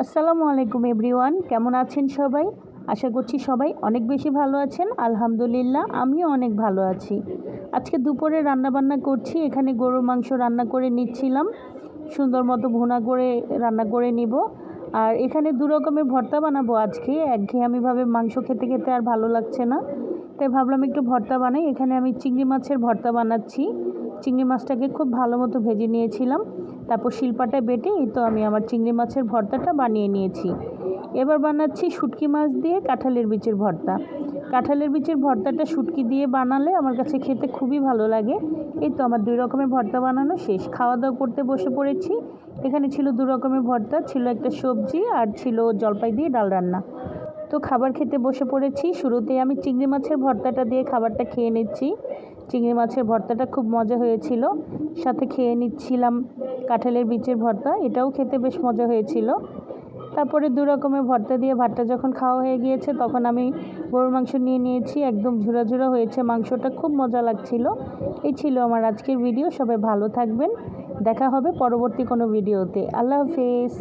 আসসালামু আলাইকুম এভরিওয়ান, কেমন আছেন সবাই? আশা করছি সবাই অনেক বেশি ভালো আছেন। আলহামদুলিল্লাহ আমিও অনেক ভালো আছি। আজকে দুপুরে রান্নাবান্না করছি। এখানে গরুর মাংস রান্না করে নিচ্ছিলাম, সুন্দর মতো ভুনা করে রান্না করে নিব। আর এখানে দু রকমের ভর্তা বানাবো আজকে। একঘেয়েমিভাবে মাংস খেতে খেতে আর ভালো লাগছে না, তাই ভাবলাম একটু ভর্তা বানাই। এখানে আমি চিংড়ি মাছের ভর্তা বানাচ্ছি। চিংড়ি মাছটাকে খুব ভালো মতো ভেজে নিয়েছিলাম, তারপর শিলপাটায় বেটে আমি আমার চিংড়ি মাছের ভর্তাটা বানিয়ে নিয়েছি। এবার বানাচ্ছি শুটকি মাছ দিয়ে কাঁঠালের বিচির ভর্তা। কাঁঠালের বিচির ভর্তাটা শুটকি দিয়ে বানালে আমার কাছে খেতে খুবই ভালো লাগে। আমার দুই রকমের ভর্তা বানানো শেষ, খাওয়া দাওয়া করতে বসে পড়েছি। এখানে ছিল দু রকমের ভর্তা, ছিল একটা সবজি আর ছিল জলপাই দিয়ে ডাল রান্না। তো খাবার খেতে বসে পড়েছি। শুরুতেই আমি চিংড়ি মাছের ভর্তাটা দিয়ে খাবারটা খেয়ে নিচ্ছি। চিংড়ি মাছের ভর্তাটা খুব মজা হয়েছিল। সাথে খেয়ে নিচ্ছিলাম কাঁঠালের বিচের ভর্তা, এটাও খেতে বেশ মজা হয়েছিল। তারপরে দু রকমের ভর্তা দিয়ে ভাতটা যখন খাওয়া হয়ে গিয়েছে, তখন আমি গরুর মাংস নিয়ে নিয়েছি। একদম ঝুরা ঝুরা হয়েছে মাংসটা, খুব মজা লাগছিল। এই ছিল আমার আজকের ভিডিও। সবাই ভালো থাকবেন, দেখা হবে পরবর্তী কোনো ভিডিওতে। আল্লাহ হাফেজ।